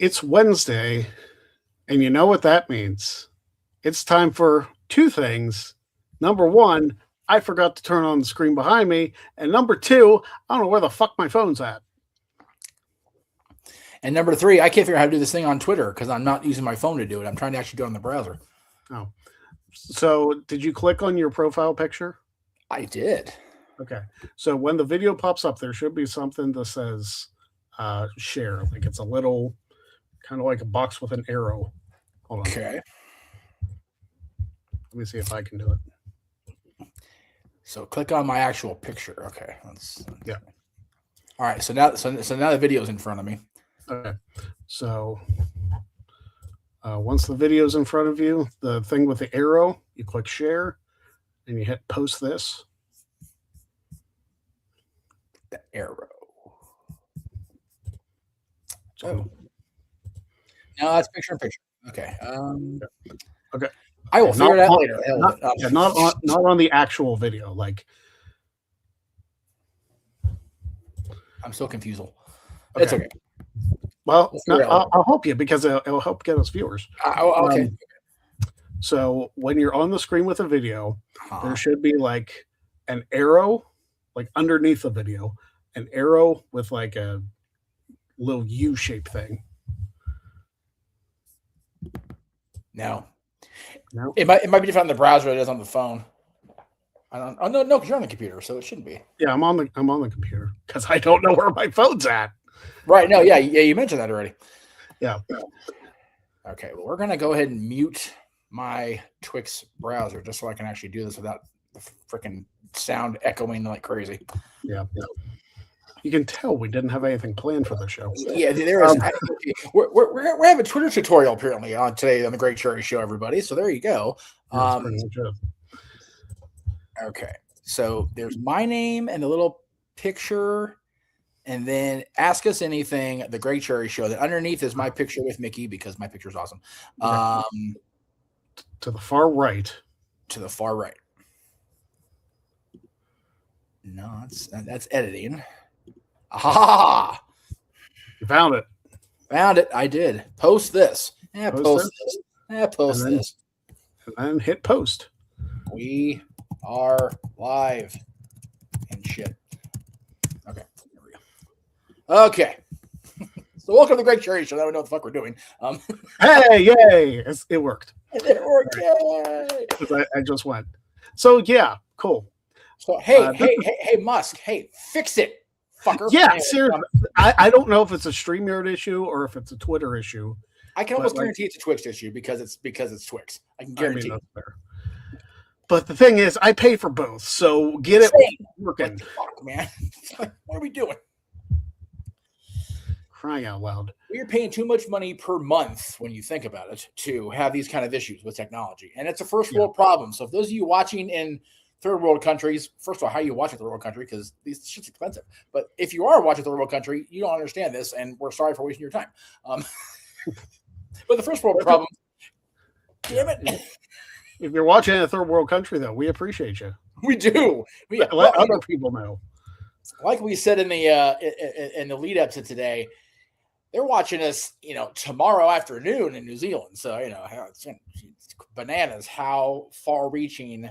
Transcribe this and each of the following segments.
It's Wednesday, and you know what that means. It's time for two things. Number one, I forgot to turn on the screen behind me. And number two, I don't know where the fuck my phone's at. And number three, I can't figure out how to do this thing on Twitter because I'm not using my phone to do it. I'm trying to actually do it on the browser. Oh. So did you click on your profile picture? I did. Okay. So when the video pops up, there should be something that says share. Like it's a little kind of like a box with an arrow. Hold on. Okay. Let me see if I can do it. So click on my actual picture. Okay. Yeah. All right. So now the video's in front of me. Okay. So once the video's in front of you, the thing with the arrow, you click share and you hit post this. The arrow. So, no, that's picture in picture. Okay. Okay. I will figure it out later. Not on the actual video. Like, I'm still confused. Okay. It's okay. Well, I'll help you because it'll help get us viewers. Okay. So when you're on the screen with a video, there should be like an arrow, like underneath the video, an arrow with like a little U-shaped thing. No. It might be different on the browser than it is on the phone. I don't. Oh no, because you're on the computer, so it shouldn't be. Yeah, I'm on the computer because I don't know where my phone's at. Right. No. Yeah. You mentioned that already. Yeah. Okay. Well, we're gonna go ahead and mute my Twix browser just so I can actually do this without the freaking sound echoing like crazy. Yeah. You can tell we didn't have anything planned for the show. Yeah, there is. We're having a Twitter tutorial apparently on today on the Great Cherry Show, everybody. So there you go. Okay, so there's my name and the little picture, and then ask us anything. The Great Cherry Show. Then underneath is my picture with Mickey because my picture is awesome. To the far right. To the far right. No, that's editing. Aha! You found it. Found it. I did. Post this. Post this. Post this. And then hit post. We are live and shit. Okay. Here we go. Okay. So welcome to the Great Cherry Show. Now we know what the fuck we're doing. Hey, yay! It worked. It worked. Yay! I just went. So yeah, cool. So hey, Musk. Hey, fix it. Fucker. Yeah, seriously. I don't know if it's a StreamYard issue or if it's a Twitter issue. I can almost guarantee it's a Twix issue because it's Twix. I can guarantee. That's fair. But the thing is, I pay for both, so get it working. Fuck, man. What are we doing? Crying out loud. We are paying too much money per month when you think about it to have these kind of issues with technology, and it's a first world problem. So, if those of you watching in third world countries, first of all, how you watch a third world country because these shit's expensive. But if you are watching a third world country, you don't understand this, and we're sorry for wasting your time. But the first world problem, damn it. If you're watching in a third world country, though, we appreciate you. We do. Let other people know. Like we said in the lead up to today, they're watching us, tomorrow afternoon in New Zealand. So it's bananas how far-reaching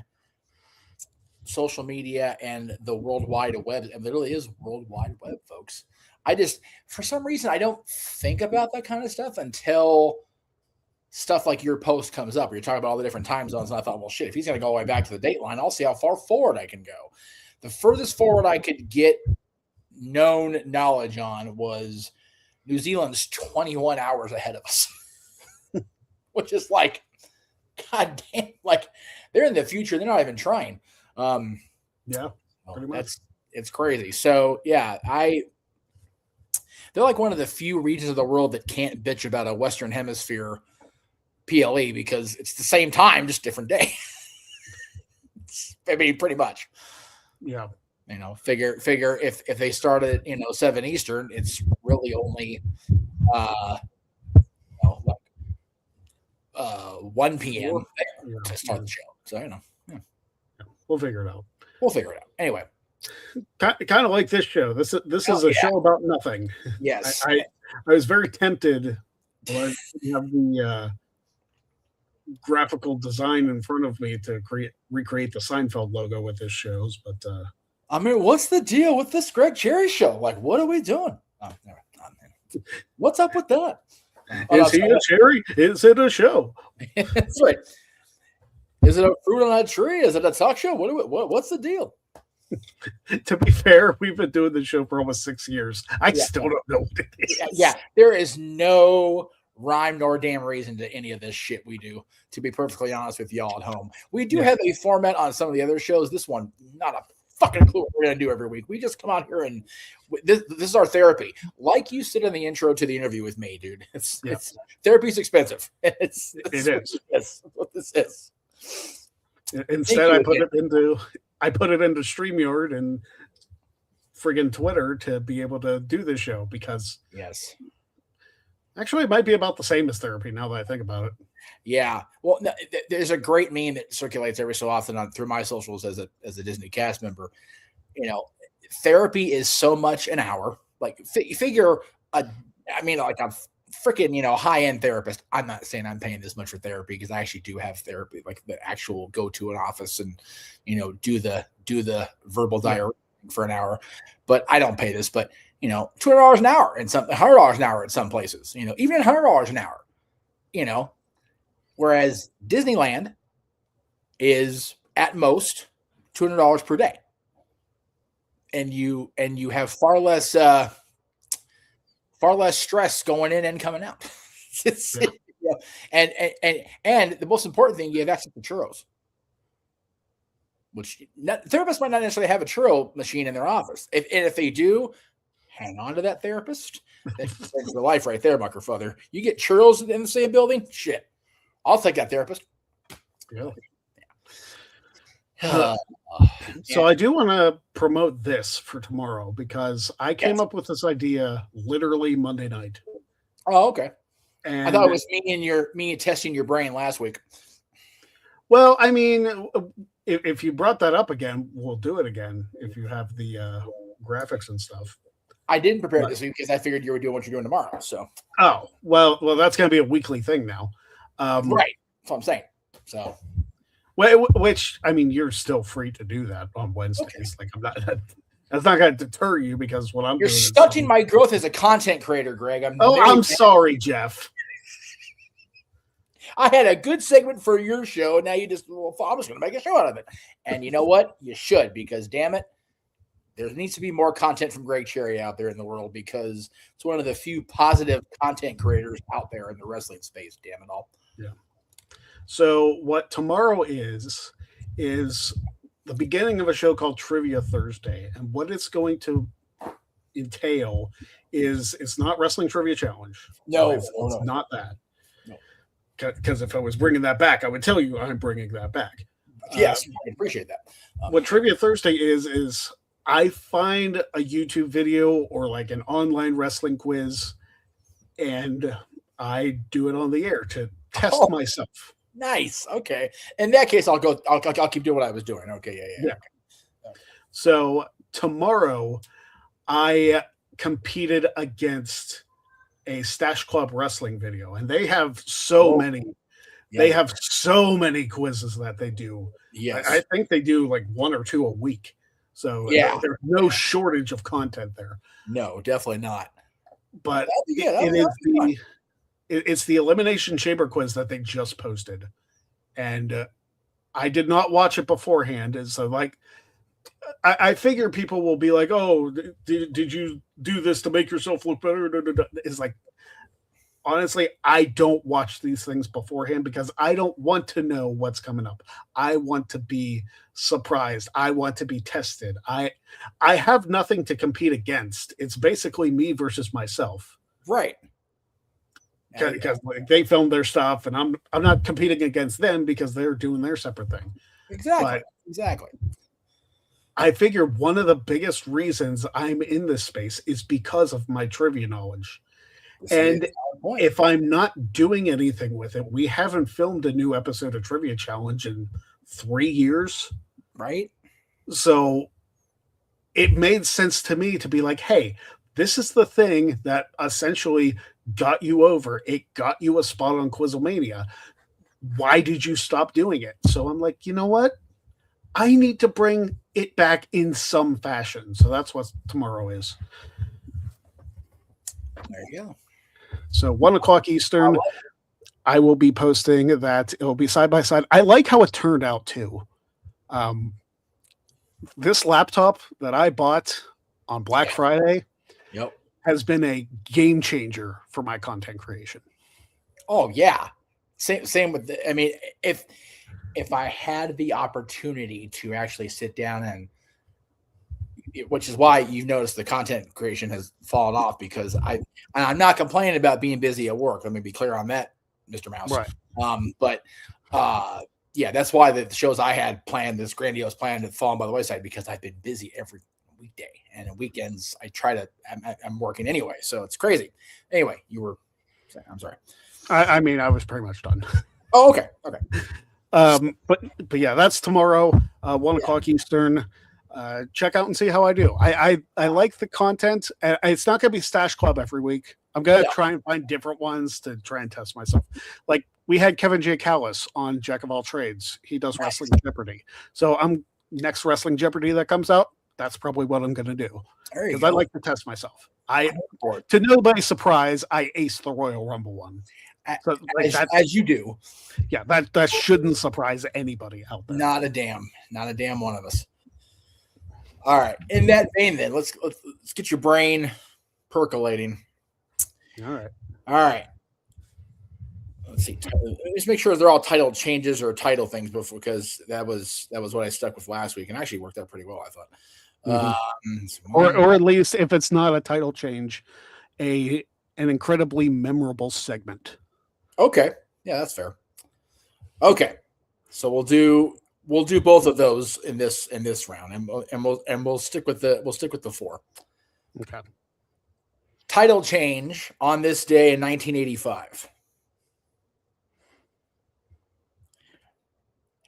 social media and the World Wide Web. It literally is World Wide Web, folks. For some reason, I don't think about that kind of stuff until stuff like your post comes up. You're talking about all the different time zones. And I thought, well, shit, if he's going to go all the way back to the date line, I'll see how far forward I can go. The furthest forward I could get known knowledge on was New Zealand's 21 hours ahead of us, which is like, God damn, like they're in the future. They're not even trying. Pretty much. It's crazy. So yeah, they're like one of the few regions of the world that can't bitch about a Western Hemisphere PLE because it's the same time, just different day. I mean, pretty much. Yeah. Figure if they started at 7 Eastern, it's really only 1 p.m. to start the show. So we'll figure it out. Anyway, kind of like this show. This is a show about nothing. Yes. I was very tempted Well, I have the graphical design in front of me to recreate the Seinfeld logo with his shows, but I mean, what's the deal with this Greg Cherry show? Like, what are we doing? Oh, never mind, man. What's up with that? is he a cherry? Is it a show? That's right. Is it a fruit on a tree? Is it a talk show? What's the deal? To be fair, we've been doing the show for almost 6 years. I still don't know what it is. Yeah, there is no rhyme nor damn reason to any of this shit we do, to be perfectly honest with y'all at home. We do have a format on some of the other shows. This one, not a fucking clue what we're going to do every week. We just come out here and this is our therapy. Like you said in the intro to the interview with me, dude. It's therapy's expensive. It is. That's what this is. Instead, I put it into StreamYard and friggin' Twitter to be able to do this show because actually it might be about the same as therapy now that I think about it. Yeah. Well, no, there's a great meme that circulates every so often through my socials as a Disney cast member. You know, therapy is so much an hour. Like figure like a freaking, high-end therapist. I'm not saying I'm paying this much for therapy because I actually do have therapy, like the actual go to an office and, do the verbal diarrhea for an hour, but I don't pay this, but $200 an hour and $100 an hour at some places, even $100 an hour, whereas Disneyland is at most $200 per day. And you have far less stress going in and coming out. And the most important thing, you have access to churros, which therapists might not necessarily have a churro machine in their office. If they do, hang on to that therapist. That's for life right there, Muckerfather. You get churros in the same building? Shit. I'll take that therapist. Yeah. So I do want to promote this for tomorrow because I came up with this idea literally Monday night. Oh, okay. And I thought it was me testing your brain last week. Well, I mean, if you brought that up again, we'll do it again if you have the graphics and stuff. I didn't prepare this week because I figured you were doing what you're doing tomorrow. So. Oh, well, that's going to be a weekly thing now. Right. That's what I'm saying. So. Which, I mean, you're still free to do that on Wednesdays. Okay. Like, I'm not. That's not going to deter you because what I'm You're doing. You're stunting my growth as a content creator, Greg. I'm sorry, Jeff. I had a good segment for your show. And now you just, I'm just going to make a show out of it. And you know what? You should, because damn it, there needs to be more content from Greg Cherry out there in the world because it's one of the few positive content creators out there in the wrestling space. Damn it all. Yeah. So what tomorrow is the beginning of a show called Trivia Thursday. And what it's going to entail is it's not Wrestling Trivia Challenge. No, it's not that. Because if I was bringing that back, I would tell you I'm bringing that back. Yes, I appreciate that. What Trivia Thursday is I find a YouTube video or like an online wrestling quiz, and I do it on the air to test myself. Nice. Okay. In that case, I'll keep doing what I was doing. Okay. Yeah. Okay. So tomorrow, I competed against a Stash Club wrestling video, and they have so many. Yeah. They have so many quizzes that they do. Yes. I think they do like 1 or 2 a week. So there's no shortage of content there. No, definitely not. But it's the Elimination Chamber quiz that they just posted. And I did not watch it beforehand. And so like, I figure people will be like, oh, did you do this to make yourself look better? It's like, honestly, I don't watch these things beforehand because I don't want to know what's coming up. I want to be surprised. I want to be tested. I have nothing to compete against. It's basically me versus myself. Right. Because they filmed their stuff and I'm not competing against them because they're doing their separate thing. Exactly. I figure one of the biggest reasons I'm in this space is because of my trivia knowledge. And if I'm not doing anything with it, we haven't filmed a new episode of Trivia Challenge in 3 years. Right. So it made sense to me to be like, hey, this is the thing that essentially got you over. It got you a spot on Quizlemania. Why did you stop doing it? So I'm like, you know what? I need to bring it back in some fashion. So that's what tomorrow is. There you go. So 1:00 Eastern, I will be posting that. It will be side by side. I like how it turned out too. This laptop that I bought on Black Friday has been a game changer for my content creation. Oh yeah. Same with I mean, if I had the opportunity to actually sit down and, which is why you've noticed the content creation has fallen off, because I'm not complaining about being busy at work. Let me be clear on that, Mr. Mouse. Right. Yeah, that's why the shows I had planned, this grandiose plan, had fallen by the wayside, because I've been busy every weekday, and on weekends I'm working anyway, so it's crazy. Anyway, you were saying, I'm sorry. I mean, I was pretty much done. Oh, okay. But yeah, that's tomorrow, 1:00 Eastern. Check out and see how I do. I like the content. It's not going to be Stash Club every week. I'm going to try and find different ones to try and test myself. Like we had Kevin J. Callis on Jack of All Trades. He does Wrestling Jeopardy. So next Wrestling Jeopardy that comes out, that's probably what I'm going to do. Because I like to test myself. To nobody's surprise, I aced the Royal Rumble one. So, as you do. Yeah, that shouldn't surprise anybody out there. Not a damn one of us. All right. In that vein, then let's get your brain percolating. All right. Let's see. Just make sure they're all title changes or title things, because that was what I stuck with last week, and actually worked out pretty well, I thought. Or at least, if it's not a title change, an incredibly memorable segment. Okay. Yeah, that's fair. Okay. So we'll do both of those in this round, and we'll stick with the 4. Okay. Title change on this day in 1985.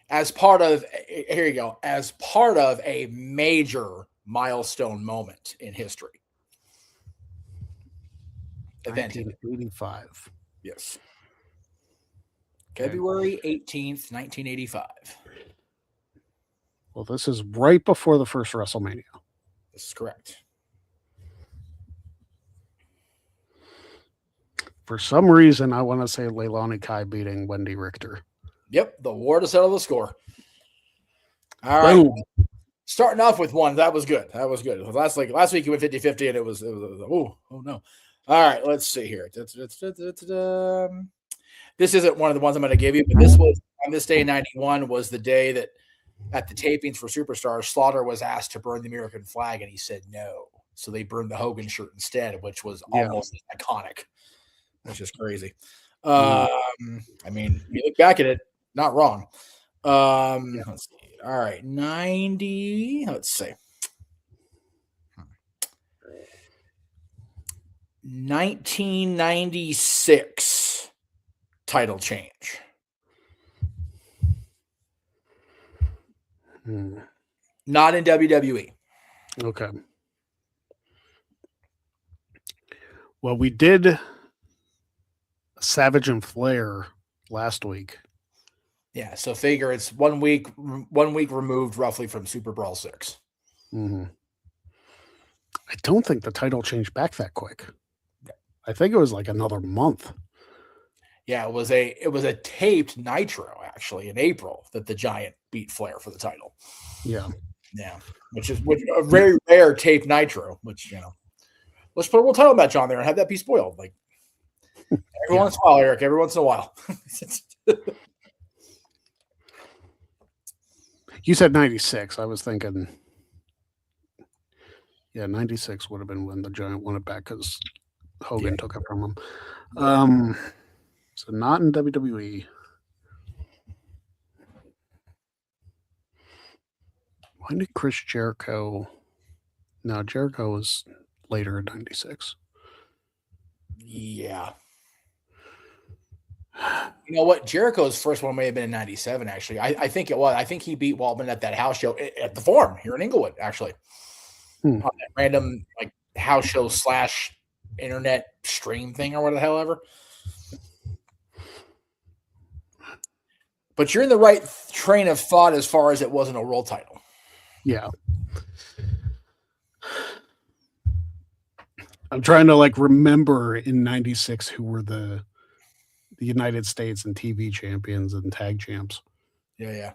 As part of a major milestone moment in history. 1985. Yes. February 18th, 1985. Well, this is right before the first WrestleMania. This is correct. For some reason, I want to say Leilani Kai beating Wendy Richter. Yep, the war to settle the score. All right. Boom. Starting off with one, that was good. Last week you went 50-50, and it was oh no. All right, let's see here. This isn't one of the ones I'm going to give you, but this was on this day in 91 was the day that at the tapings for Superstars, Slaughter was asked to burn the American flag, and he said no. So they burned the Hogan shirt instead, which was almost iconic, which is crazy. I mean, you look back at it, not wrong. Let's see. All right, 90. Let's see. 1996 title change. Not in WWE. Okay. Well, we did Savage and Flair last week. Yeah, so figure it's 1 week removed roughly from Super Brawl 6. Mm-hmm. I don't think the title changed back that quick. I think it was like another month. Yeah, it was a taped Nitro actually in April that the Giant beat Flair for the title. Yeah, which is a very rare taped Nitro. Which let's put a world title match on there and have that be spoiled. Like every once in a while, Eric. Every once in a while. You said 96. I was thinking, 96 would have been when the Giant won it back because Hogan took it from him. So not in WWE. When did Chris Jericho? No, Jericho was later in 96. Yeah. You know what? Jericho's first one may have been in 97, actually. I think it was. I think he beat Waltman at that house show at the Forum here in Inglewood, actually. On that random house show / internet stream thing or whatever the hell ever. But you're in the right train of thought as far as it wasn't a world title. Yeah. I'm trying to like remember in 96 who were the United States and TV champions and tag champs. Yeah.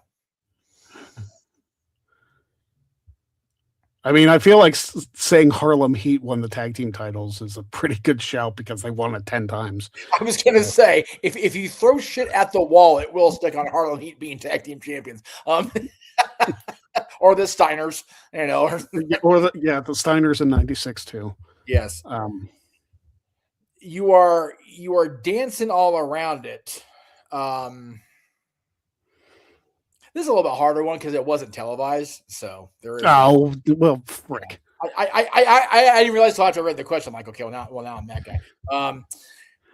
I mean, I feel like saying Harlem Heat won the tag team titles is a pretty good shout because they won it 10 times. I was going to say, if you throw shit at the wall, it will stick on Harlem Heat being tag team champions. Or the Steiners, you know. Or the Steiners in 96 too. Yes. You are dancing all around it. This is a little bit harder one because it wasn't televised, so there is. Oh well, frick! I didn't realize until after I read the question. I'm like, okay, now I'm that guy.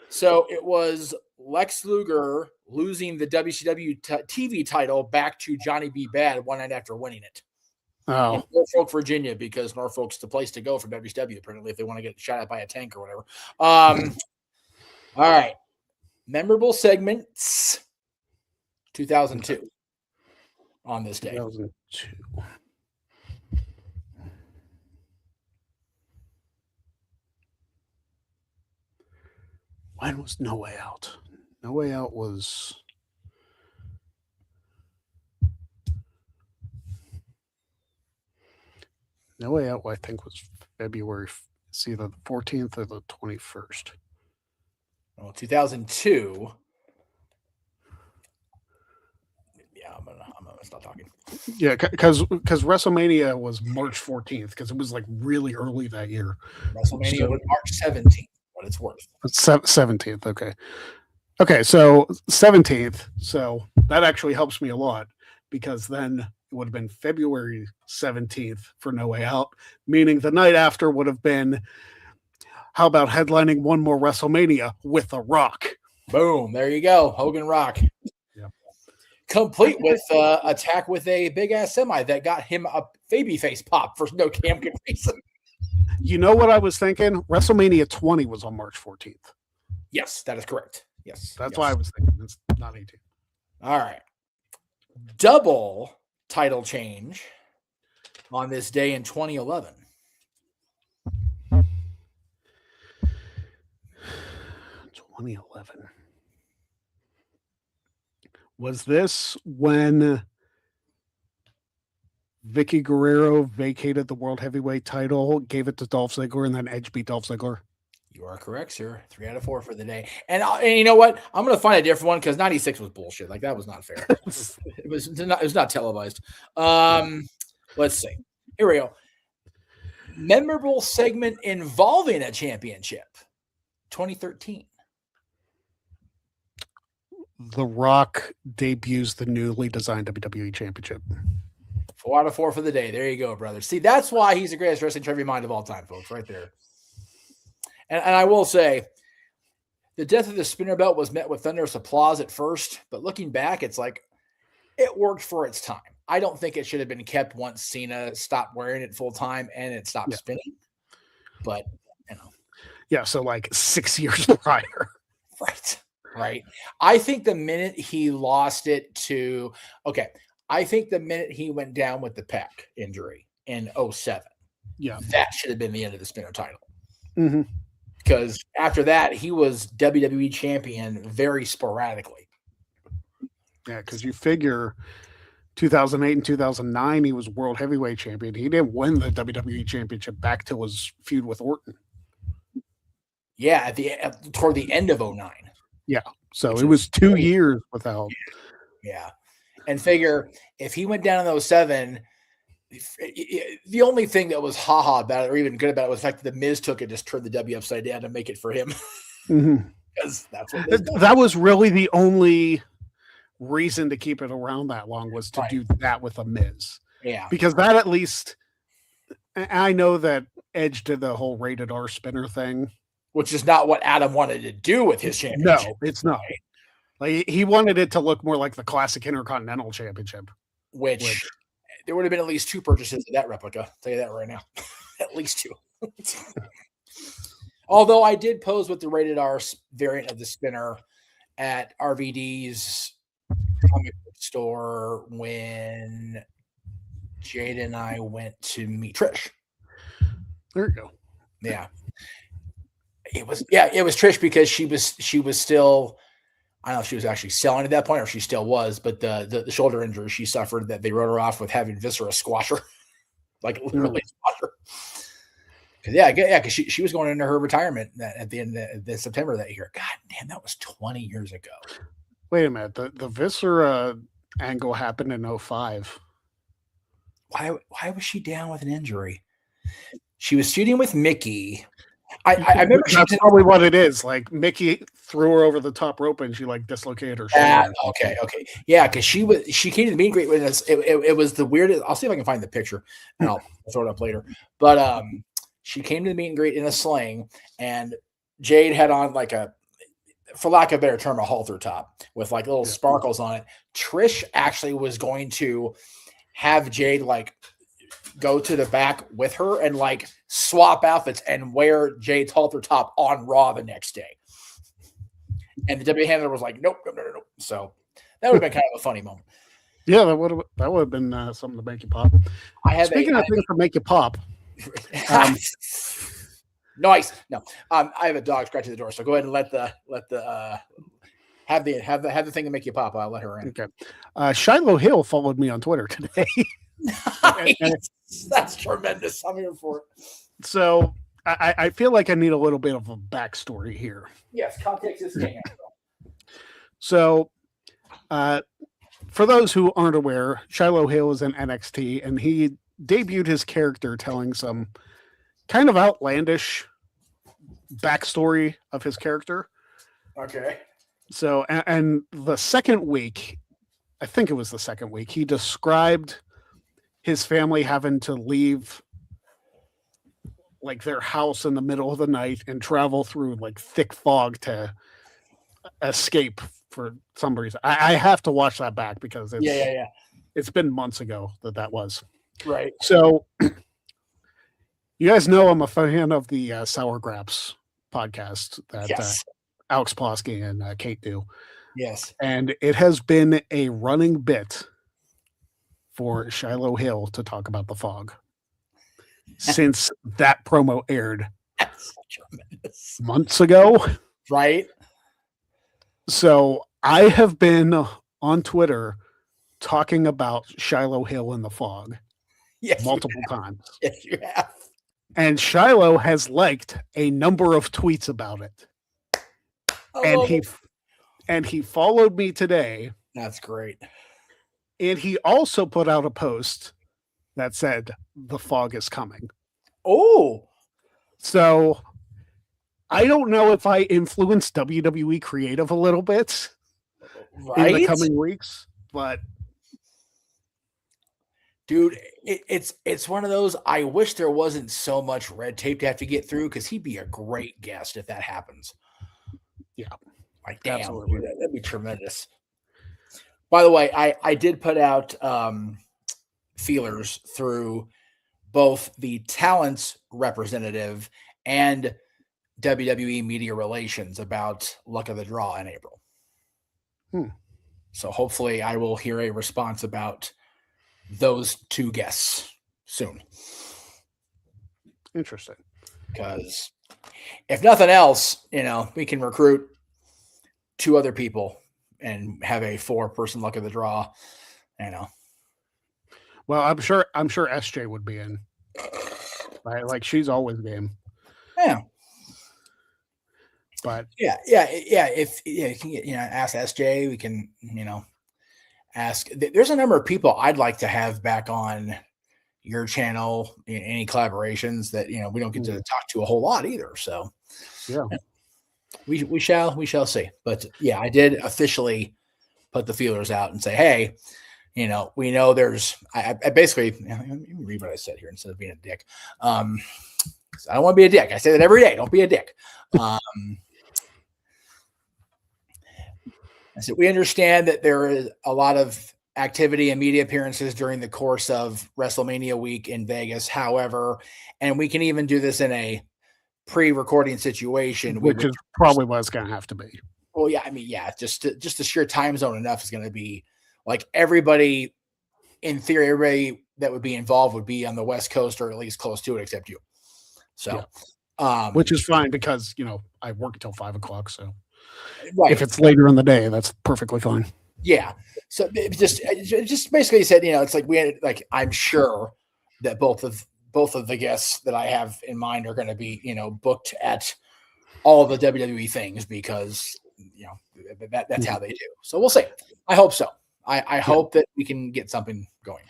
So it was Lex Luger losing the WCW TV title back to Johnny B. Bad one night after winning it. Oh, in Norfolk, Virginia, because Norfolk's the place to go for WCW, apparently, if they want to get shot at by a tank or whatever. All right. Memorable segments 2002 on this day. 2002. When was No Way Out? No Way Out was... No Way Out, I think, was February. It's either the 14th or the 21st. Well, 2002. Yeah, I'm gonna stop talking. Yeah, because WrestleMania was March 14th because it was like really early that year. WrestleMania was March 17th. What it's worth. 17th. Okay, so 17th. So that actually helps me a lot because then it would have been February 17th for No Way Out, meaning the night after would have been, how about headlining one more WrestleMania with The Rock? Boom, there you go. Hogan Rock. Yeah. Complete with attack with a big ass semi that got him a babyface pop for no damn good reason. You know what I was thinking? WrestleMania 20 was on March 14th. Yes, that is correct. Yes. That's why I was thinking. It's not 18. All right. Double title change on this day in 2011. Was this when Vicky Guerrero vacated the World Heavyweight title, gave it to Dolph Ziggler, and then Edge beat Dolph Ziggler? You are correct, sir. 3 out of 4 for the day. And you know what? I'm going to find a different one because 96 was bullshit. Like, that was not fair. It was not televised. Let's see. Here we go. Memorable segment involving a championship. 2013. The Rock debuts the newly designed WWE Championship. 4 out of 4 for the day. There you go, brother. See, that's why he's the greatest wrestling trivia mind of all time, folks, right there. And I will say, the death of the spinner belt was met with thunderous applause at first, but looking back, it's like, it worked for its time. I don't think it should have been kept once Cena stopped wearing it full time and it stopped spinning. But, you know. Yeah, so like 6 years prior. Right. I think the minute he lost it to, I think the minute he went down with the pec injury in 2007, that should have been the end of the spinner title. Mm-hmm. Because after that, he was WWE champion very sporadically. Yeah, because you figure 2008 and 2009, he was world heavyweight champion. He didn't win the WWE championship back till his feud with Orton. Yeah, toward the end of 2009. Yeah, so it was 2 years without. Yeah, and figure if he went down in 2007, the only thing that was haha about it or even good about it was the fact that the Miz took it, just turned the W upside down to make it for him. Because that's what that was really the only reason to keep it around that long was to do that with a Miz. Yeah, because that at least, I know that Edge did the whole rated R spinner thing, which is not what Adam wanted to do with his championship. No, it's not. Like he wanted it to look more like the classic Intercontinental Championship, which there would have been at least 2 purchases of that replica. I'll tell you that right now. At least 2. Although I did pose with the rated R variant of the spinner at RVD's comic book store when Jade and I went to meet Trish. There you go. Yeah. It was Trish because she was still, I don't know if she was actually selling at that point or she still was, but the shoulder injury she suffered that they wrote her off with having viscera squash her, like literally squash her. Because she was going into her retirement at the end of September that year. God damn, that was 20 years ago. Wait a minute. The viscera angle happened in 2005. Why was she down with an injury? She was shooting with Mickey. I remember that's probably what it is. Like Mickey threw her over the top rope and she like dislocated her shoulder. Okay. Yeah, because she came to the meet and greet with us. It was the weirdest. I'll see if I can find the picture and I'll throw it up later. But she came to the meet and greet in a sling, and Jade had on like for lack of a better term, a halter top with like little sparkles on it. Trish actually was going to have Jade like go to the back with her and like swap outfits and wear Jade's halter top on Raw the next day. And the WWE handler was like, nope. So that would have been kind of a funny moment. Yeah, that would have been something to make you pop. Speaking of things to make you pop. Nice. No, I have a dog scratching the door, so go ahead and let the have the thing to make you pop. I'll let her in. Okay. Shiloh Hill followed me on Twitter today. Nice. That's tremendous. I'm here for it. So I feel like I need a little bit of a backstory here. Yes, context is king. So, for those who aren't aware, Shiloh Hill is in NXT, and he debuted his character telling some kind of outlandish backstory of his character. Okay. So, and the second week, I think it was the second week, he described his family having to leave like their house in the middle of the night and travel through like thick fog to escape for some reason. I have to watch that back because it's it's been months ago that was. Right. So you guys know I'm a fan of the Sour Graps podcast that Alex Plosky and Kate do. Yes. And it has been a running bit for Shiloh Hill to talk about the fog since that promo aired months ago. Right. So I have been on Twitter talking about Shiloh Hill in the fog multiple times. Yes, you have. And Shiloh has liked a number of tweets about it. And he followed me today. That's great. And he also put out a post that said the fog is coming. Oh. So I don't know if I influenced WWE creative a little bit in the coming weeks, but dude, it's one of those. I wish there wasn't so much red tape to have to get through because he'd be a great guest if that happens. Yeah, like damn, dude, that'd be tremendous. By the way, I did put out feelers through both the talents representative and WWE media relations about Luck of the Draw in April. So hopefully I will hear a response about those two guests soon. Interesting. Because if nothing else, we can recruit 2 other people and have a 4-person Luck of the Draw. Well, I'm sure SJ would be in. Right? Like she's always game. Yeah. But yeah. If you can get, ask SJ, we can, ask. There's a number of people I'd like to have back on your channel in any collaborations that we don't get to talk to a whole lot either. So yeah, we shall see. But yeah, I did officially put the feelers out and say, hey, we know there's. I basically let me read what I said here instead of being a dick. I don't want to be a dick. I say that every day. Don't be a dick. I said, we understand that there is a lot of activity and media appearances during the course of WrestleMania week in Vegas. However, and we can even do this in a pre-recording situation, which is probably what it's going to have to be. Well, yeah, I mean, yeah, just the sheer time zone enough is going to be like everybody. In theory, everybody that would be involved would be on the West Coast or at least close to it, except you. So, which is fine because I work until 5 o'clock. So, right. If it's later in the day, that's perfectly fine. Yeah. So it just basically said, it's like we had I'm sure that both of the guests that I have in mind are going to be booked at all the WWE things because that's how they do. So we'll see. I hope so. I hope that we can get something going.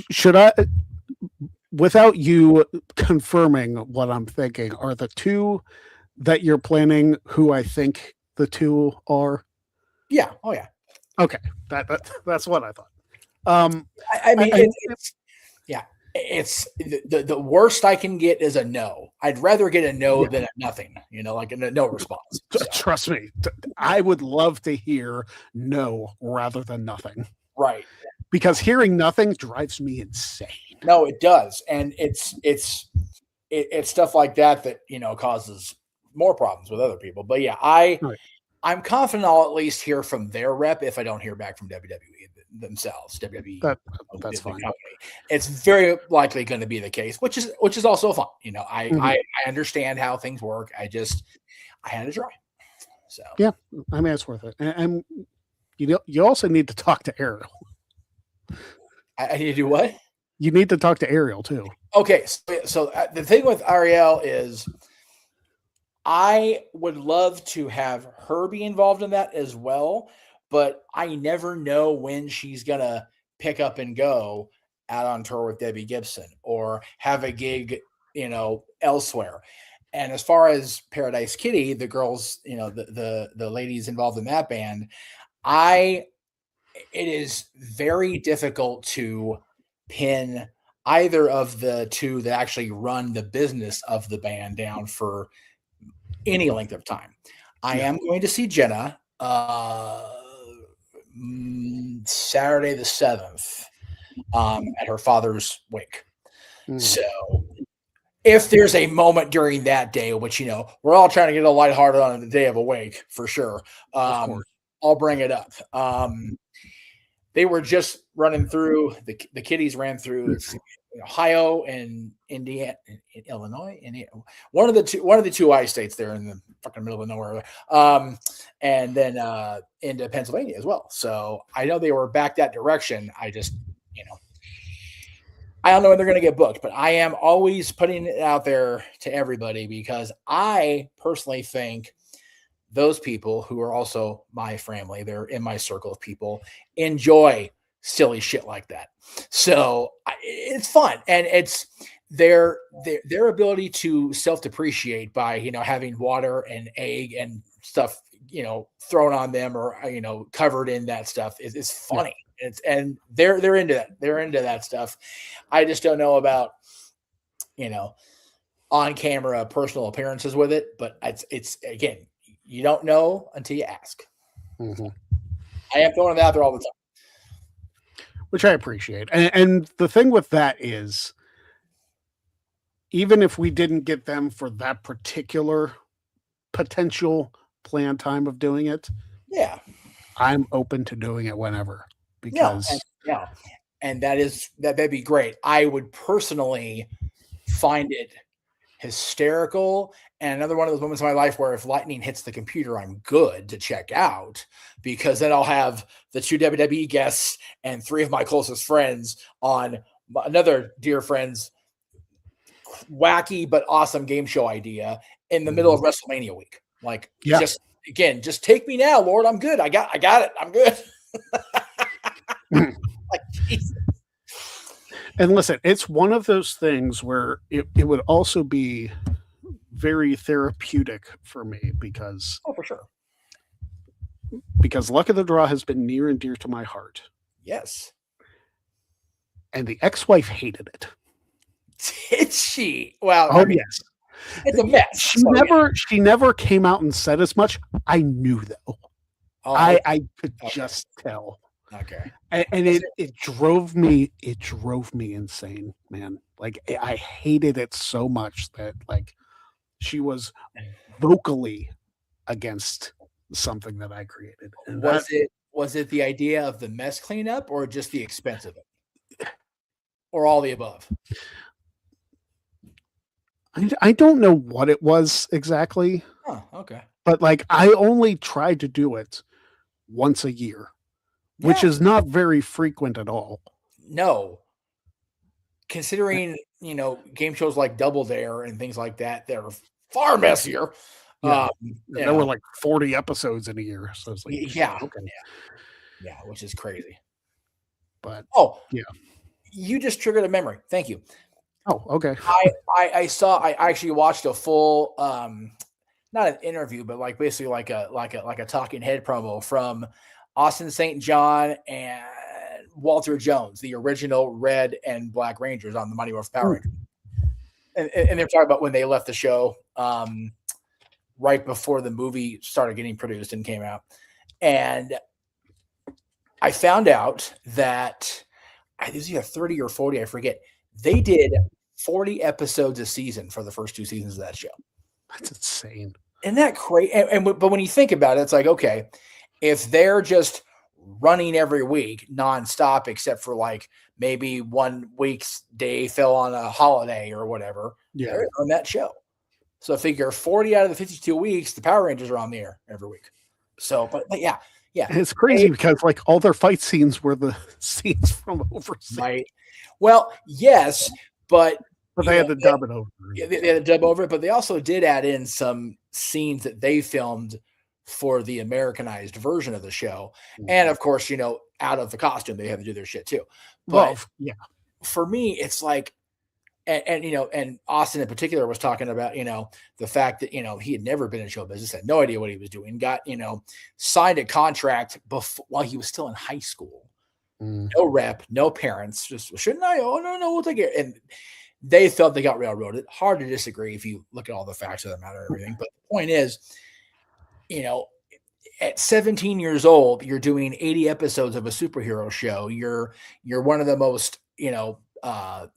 Should I, without you confirming what I'm thinking, are the two that you're planning who I think the two are? Yeah. Oh yeah. Okay. That's what I thought. I mean, it's the worst I can get is a no. I'd rather get a no than a nothing, like a no response. So. Trust me. I would love to hear no rather than nothing. Right. Because hearing nothing drives me insane. No, it does. And it's stuff like that causes more problems with other people. But yeah, I'm confident I'll at least hear from their rep if I don't hear back from WWE themselves. WWE, that's fine. Company. It's very likely going to be the case, which is also fun. I understand how things work. I had to try. So yeah, I mean it's worth it. And you also need to talk to Ariel. I need to do what? You need to talk to Ariel too. Okay, so the thing with Ariel is I would love to have her be involved in that as well, but I never know when she's going to pick up and go out on tour with Debbie Gibson or have a gig, elsewhere. And as far as Paradise Kitty, the girls, the ladies involved in that band, it is very difficult to pin either of the two that actually run the business of the band down for any length of time. I am going to see Jenna Saturday the 7th at her father's wake. So if there's a moment during that day, which, we're all trying to get a lighthearted on the day of a wake for sure. I'll bring it up. They were just running through the kiddies ran through Ohio and Indiana, Illinois, and one of the two I states there in the fucking middle of nowhere, and then into Pennsylvania as well. So I know they were back that direction. I just, I don't know when they're going to get booked, but I am always putting it out there to everybody because I personally think those people who are also my family, they're in my circle of people, enjoy silly shit like that. So it's fun. And it's their ability to self-depreciate by, having water and egg and stuff, thrown on them or, covered in that stuff is funny. And they're into that. They're into that stuff. I just don't know about, on camera personal appearances with it, but it's again, you don't know until you ask. I am throwing it out there all the time. Which I appreciate. And the thing with that is, even if we didn't get them for that particular potential planned time of doing it, I'm open to doing it whenever. Because and that'd be great. I would personally find it hysterical. And another one of those moments in my life where if lightning hits the computer, I'm good to check out because then I'll have the two WWE guests and three of my closest friends on another dear friend's wacky but awesome game show idea in the middle of WrestleMania week. Just take me now, Lord. I'm good. I got it. I'm good. Jesus. And listen, it's one of those things where it would also be very therapeutic for me because for sure. Because Luck of the Draw has been near and dear to my heart. Yes. And the ex-wife hated it. Did she? Well, yes. It's a mess. She never came out and said as much. I knew though. I could just tell. Okay. And it drove me insane, man. Like I hated it so much that like she was vocally against something that I created. And Was it the idea of the mess cleanup or just the expense of it? Or all the above? I don't know what it was exactly, Huh, okay. but like I only tried to do it once a year, which Yeah. is not very frequent at all. No. Considering, game shows like Double Dare and things like that, they're far messier. Yeah. You There were know, like 40 episodes in a year. So it's like, yeah, okay. yeah, which is crazy. But Oh, yeah. You just triggered a memory. Thank you. Oh, okay. I actually watched a full not an interview, but like basically like a talking head promo from Austin St. John and Walter Jones, the original Red and Black Rangers on the Mighty Morphin Power Rangers. And they're talking about when they left the show right before the movie started getting produced and came out. And I found out that it was either 30 or 40, I forget. They did 40 episodes a season for the first 2 seasons of that show. That's insane. Isn't that crazy? But when you think about it, it's like, okay, if they're just running every week nonstop, except for like maybe 1 week's day fell on a holiday or whatever, they're on that show. So figure 40 out of the 52 weeks, the Power Rangers are on the air every week. So, but yeah. And it's crazy because like all their fight scenes were the scenes from overseas. Right. Well, yes, but they had to dub it over. They had to dub over it, but they also did add in some scenes that they filmed for the Americanized version of the show. And of course, out of the costume, they have to do their shit too. But for me, it's like, and Austin in particular was talking about, the fact that, he had never been in show business, had no idea what he was doing, got, signed a contract while he was still in high school. No rep, no parents, just, shouldn't I? Oh, no, we'll take it. And they felt they got railroaded. Hard to disagree if you look at all the facts of the matter and everything. But the point is, at 17 years old, you're doing 80 episodes of a superhero show. You're one of the most,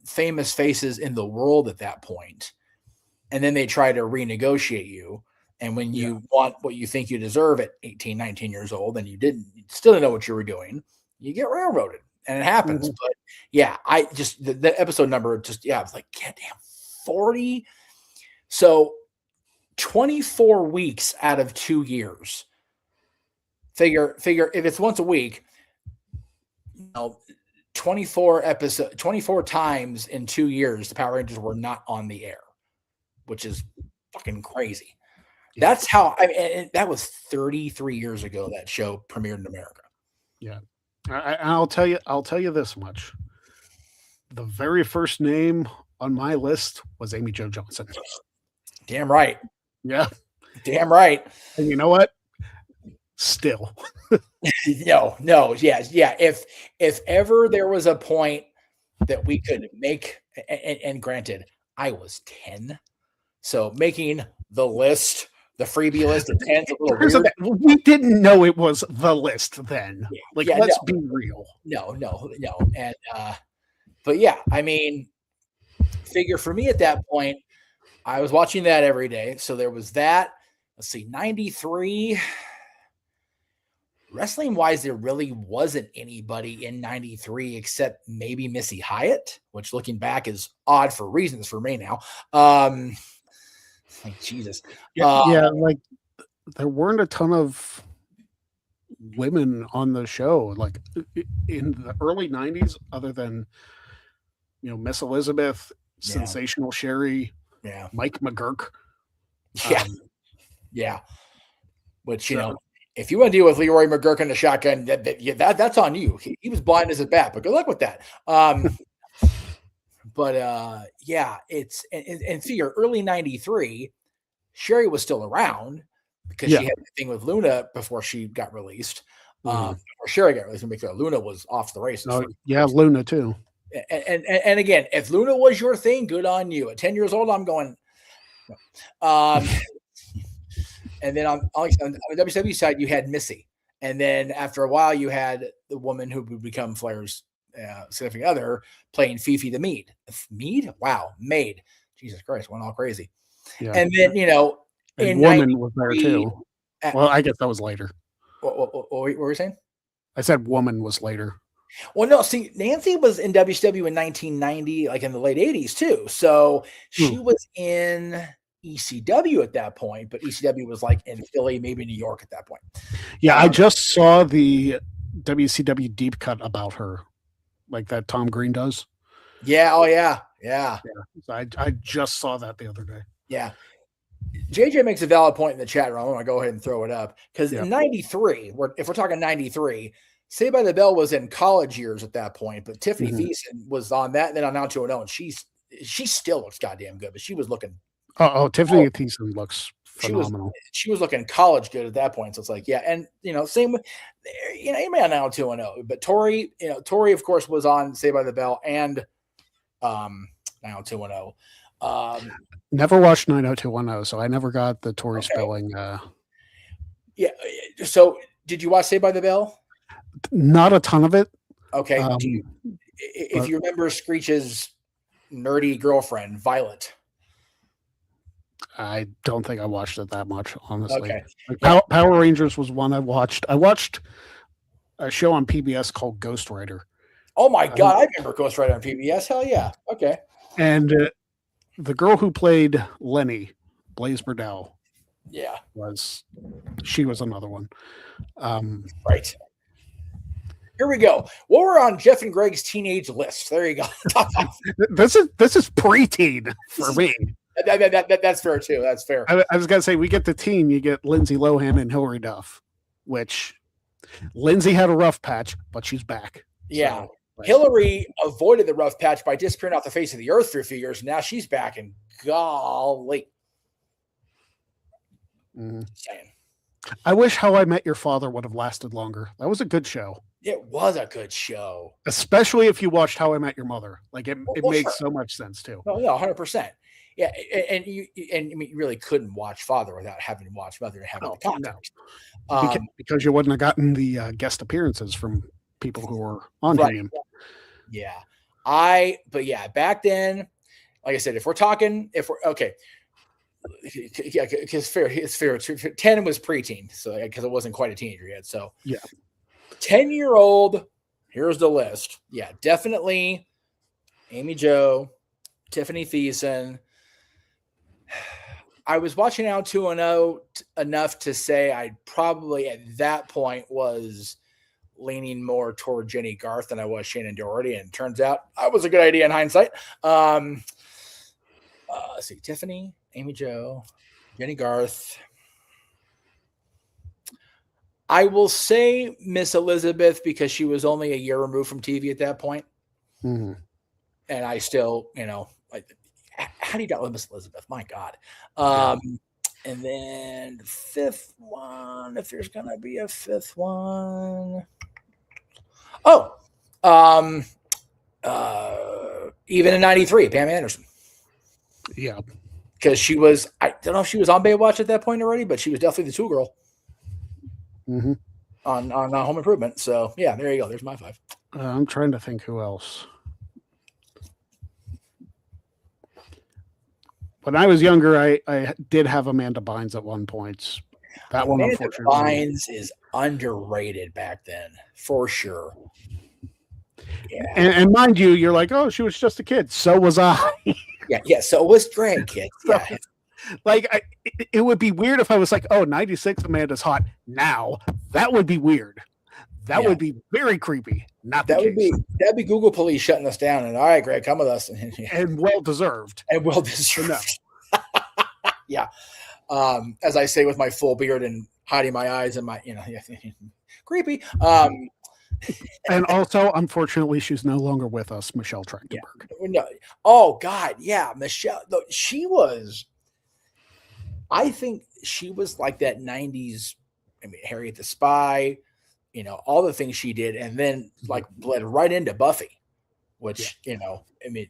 famous faces in the world at that point. And then they try to renegotiate you. And when you want what you think you deserve at 18, 19 years old, and you still didn't know what you were doing, you get railroaded. And it happens. But yeah, I just, the episode number just, I was like, God damn, 40. So 24 weeks out of 2 years. Figure if it's once a week, 24 times in 2 years, the Power Rangers were not on the air, which is fucking crazy. That's how, that was 33 years ago that show premiered in America. Yeah. I'll tell you this much. The very first name on my list was Amy Jo Johnson. Damn right. Yeah. Damn right. And you know what? Still. No. Yeah. If ever there was a point that we could make, and granted, I was 10. So making the list, the freebie list of 10's a little weird. We didn't know it was the list then. Let's be real. No. And but yeah, figure for me at that point, I was watching that every day. So there was that. Let's see, 93. Wrestling wise, there really wasn't anybody in 93 except maybe Missy Hyatt, which looking back is odd for reasons for me now. Like Jesus. Like there weren't a ton of women on the show like in the early 90s other than Miss Elizabeth, Sensational Sherry, Mike McGurk. Which if you want to deal with Leroy McGurk and the shotgun, that's on you. He was blind as a bat, but good luck with that. But it's and figure early 93, Sherry was still around because she had the thing with Luna before she got released. Or Sherry got released, because Luna was off the races. Luna too. And again, if Luna was your thing, good on you. At 10 years old, I'm going. And then on the WCW side, you had Missy. And then after a while, you had the woman who would become Flair's significant other playing Fifi the Maid. Maid? Wow. Maid. Jesus Christ. Went all crazy. Yeah. And then, And in Woman was there 93, too. Well, I guess that was later. what were you saying? I said Woman was later. Well, no, see, Nancy was in WCW in 1990, like in the late 80s too. So she was in ECW at that point, but ECW was like in Philly, maybe New York at that point. Yeah, I just saw the WCW deep cut about her, like that Tom Green does. Yeah. Oh, yeah. Yeah. So I just saw that the other day. Yeah. JJ makes a valid point in the chat room. I'm going to go ahead and throw it up because in 93, if we're talking 93, Saved by the Bell was in college years at that point, but Tiffany Thiessen was on that and then on Now 2-0, and she still looks goddamn good, but she was looking. Tiffany Thiessen looks phenomenal. She was looking college good at that point. So it's like, yeah. And, same with, anybody on Now 2-0, but Tori, of course, was on Saved by the Bell and Now 2-0. Never watched 90210, so I never got the Tori spelling. Yeah. So did you watch Saved by the Bell? Not a ton of it. Okay. If you remember Screech's nerdy girlfriend, Violet. I don't think I watched it that much, honestly. Okay. Like Power Rangers was one I watched. I watched a show on PBS called Ghost Rider. Oh my God. I remember Ghost Rider on PBS. Hell yeah. Okay. And the girl who played Lenny, Blaze Burdell. Yeah. She was another one. Right. Here we go. Well, we're on Jeff and Greg's teenage list. There you go. This is preteen for me. That's fair too. That's fair. I was gonna say we get the teen. You get Lindsay Lohan and Hilary Duff, which Lindsay had a rough patch, but she's back. Yeah. So, Hillary avoided the rough patch by disappearing off the face of the earth for a few years. And now she's back, and golly. Saying. I wish How I Met Your Father would have lasted longer. That was a good show. It was a good show. Especially if you watched How I Met Your Mother. Like it makes so much sense too. Oh, yeah, 100%. Yeah, and you really couldn't watch Father without having to watch Mother and having the context. No. Because you wouldn't have gotten the guest appearances from people who were on him. Yeah. But back then, like I said, if we're okay. Yeah, because it's fair. 10 was preteen, so because it wasn't quite a teenager yet. So 10-year-old. Here's the list. Yeah, definitely Amy Jo, Tiffany Thiessen. I was watching Now 2-0 enough to say I probably at that point was leaning more toward Jenny Garth than I was Shannon Doherty, and it turns out that was a good idea in hindsight. Let's see, Tiffany, Amy Jo, Jenny Garth. I will say Miss Elizabeth because she was only a year removed from TV at that point. Mm-hmm. And I still, how do you got Miss Elizabeth? My God. And then the fifth one, if there's going to be a fifth one. Even in 93, Pam Anderson. Yeah. Because she was, I don't know if she was on Baywatch at that point already, but she was definitely the tool girl. Mm-hmm. On Home Improvement. So, yeah, there you go. There's my 5. I'm trying to think who else. When I was younger, I did have Amanda Bynes at one point. That one, unfortunately. Bynes is underrated back then, for sure. Yeah. And mind you, you're like, oh, she was just a kid. So was I. Yeah. So was Greg, kid. Yeah. Like, it would be weird if I was like, oh, 96, Amanda's hot now. That would be weird. That would be very creepy. That'd be Google Police shutting us down. And all right, Greg, come with us. And well deserved. Yeah. As I say with my full beard and hiding my eyes and my, creepy. And also, unfortunately, she's no longer with us, Michelle Trachtenberg. No. Oh God, yeah, Michelle. She was. I think she was like that 90s. I mean, Harriet the Spy, all the things she did, and then like bled right into Buffy, which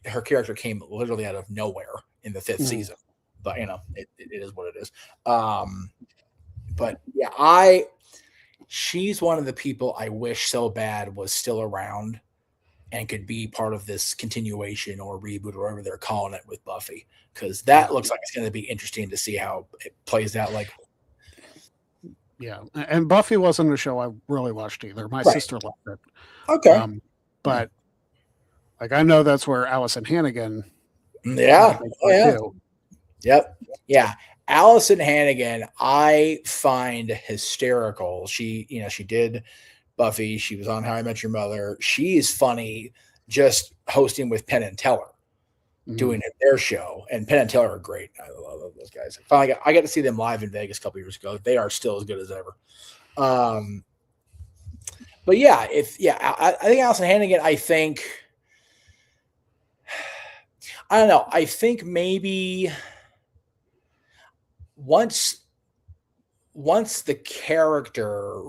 her character came literally out of nowhere in the 5th season. But it is what it is. But yeah, she's one of the people I wish so bad was still around and could be part of this continuation or reboot or whatever they're calling it with Buffy, because that looks like it's going to be interesting to see how it plays out. Like, yeah, and Buffy wasn't a show I really watched either. My Right. sister loved it. okay, But like I know that's where Allison Hannigan. yeah, oh yeah, too. yep, yeah. Allison Hannigan, I find hysterical. She did Buffy. She was on How I Met Your Mother. She is funny, just hosting with Penn and Teller, doing their show. And Penn and Teller are great. I love those guys. Finally, I got to see them live in Vegas a couple years ago. They are still as good as ever. But yeah, I think Allison Hannigan. I don't know. I think maybe once the character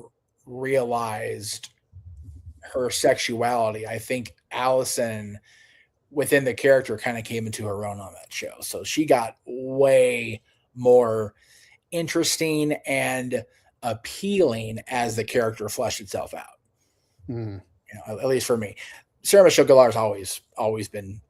realized her sexuality, I think Allison within the character kind of came into her own on that show. So she got way more interesting and appealing as the character fleshed itself out. At least for me. Sarah Michelle Gellar has always been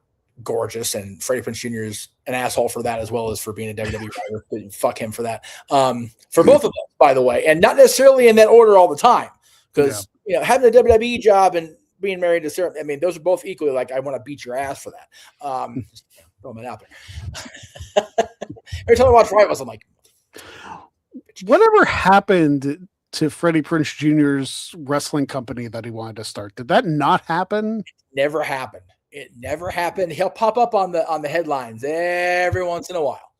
gorgeous, and Freddie Prinze Jr. is an asshole for that, as well as for being a WWE writer. Fuck him for that. For both of them, by the way, and not necessarily in that order all the time, because having a WWE job and being married to Sarah, I mean, those are both equally like, I want to beat your ass for that. Throwing it out there. Every time I watch Rivals, I'm like, whatever happened to Freddie Prinze Jr.'s wrestling company that he wanted to start? Did that not happen? Never happened. It never happened. He'll pop up on the headlines every once in a while,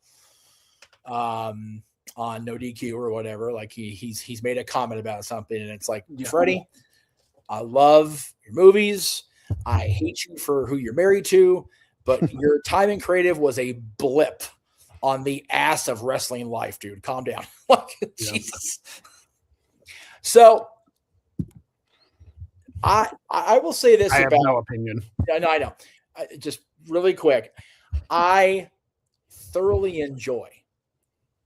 on No DQ or whatever. Like he's made a comment about something, and it's like, Freddie, I love your movies. I hate you for who you're married to, but your time in creative was a blip on the ass of wrestling life, dude. Calm down. Jesus. So I will say this. I have no opinion. I know. Just really quick. I thoroughly enjoy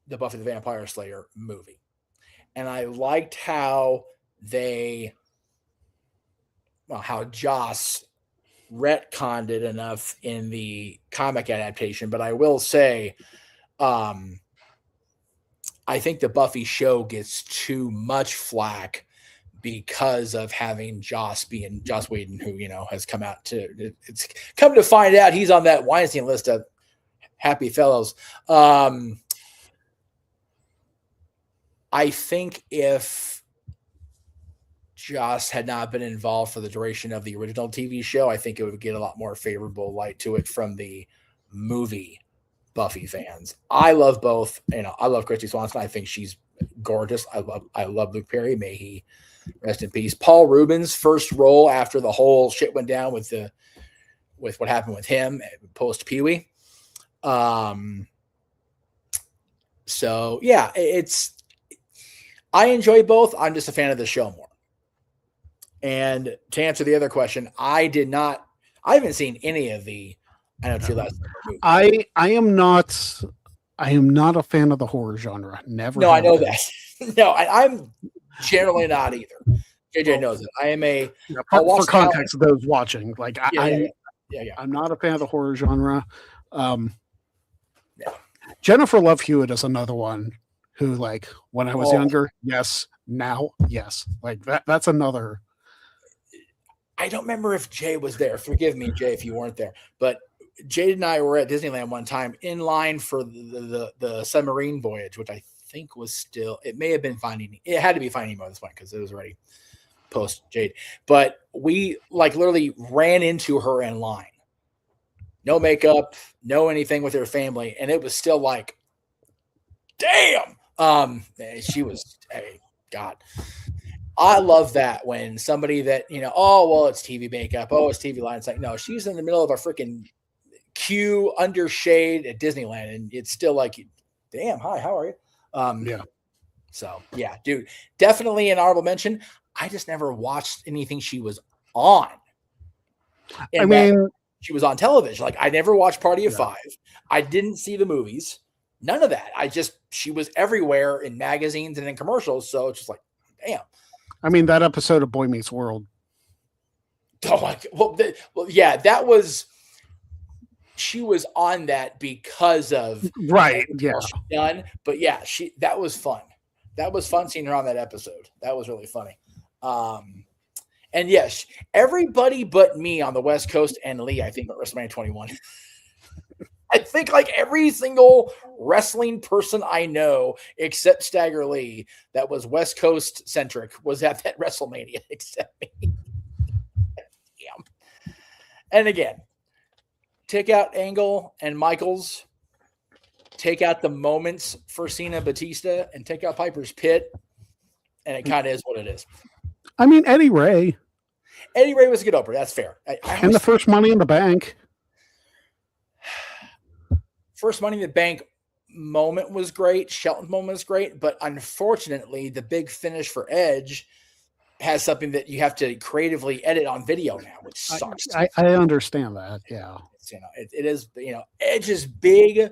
the Buffy the Vampire Slayer movie. And I liked how how Joss retconned it enough in the comic adaptation. But I will say, I think the Buffy show gets too much flack because of having Joss Whedon, who, has come out it's come to find out he's on that Weinstein list of happy fellows. I think if Joss had not been involved for the duration of the original TV show, I think it would get a lot more favorable light to it from the movie Buffy fans. I love both. I love Christy Swanson. I think she's gorgeous. I love Luke Perry. May he rest in peace. Paul Rubens' first role after the whole shit went down with what happened with him post Pee-wee. So yeah, I enjoy both. I'm just a fan of the show more. And to answer the other question, I haven't seen any of the I know True Last. I am not a fan of the horror genre. Never. No, I know that. No, I'm generally not either. JJ knows it. I am for context, those watching, like yeah. I'm not a fan of the horror genre. Jennifer Love Hewitt is another one who, like, when I was younger, yes. Now, yes. Like that's another. I don't remember if Jay was there. Forgive me, Jay, if you weren't there. But Jade and I were at Disneyland one time in line for the submarine voyage, which I think was still, it may have been it had to be Finding Nemo at this point because it was already post Jade. But we literally ran into her in line. No makeup, no anything with her family. And it was still like, damn. She was, hey, God. I love that when somebody that, it's TV makeup. Oh, it's TV line. It's like, no, she's in the middle of a freaking queue under shade at Disneyland. And it's still like, damn, hi, how are you? Yeah. So yeah, dude, definitely an honorable mention. I just never watched anything she was on. She was on television. Like I never watched Party of Five. I didn't see the movies. None of that. She was everywhere in magazines and in commercials. So it's just like, damn. That episode of Boy Meets World. Oh my God. Well, yeah, that was. She was on that because of Right. Yeah. what she'd done. But yeah, that was fun. That was fun seeing her on that episode. That was really funny. And yes, everybody but me on the West Coast and Lee, I think, at WrestleMania 21. I think like every single wrestling person I know, except Stagger Lee, that was West Coast centric, was at that WrestleMania, except me. Damn. And again, take out Angle and Michaels, take out the moments for Cena Batista, and take out Piper's Pit, and it kind of is what it is. I mean, Eddie Ray. Eddie Ray was a good opener. That's fair. And the first Money in the Bank. First Money in the Bank moment was great. Shelton's moment was great. But unfortunately, the big finish for Edge has something that you have to creatively edit on video now, which sucks. I understand that. Yeah. It is, Edge's big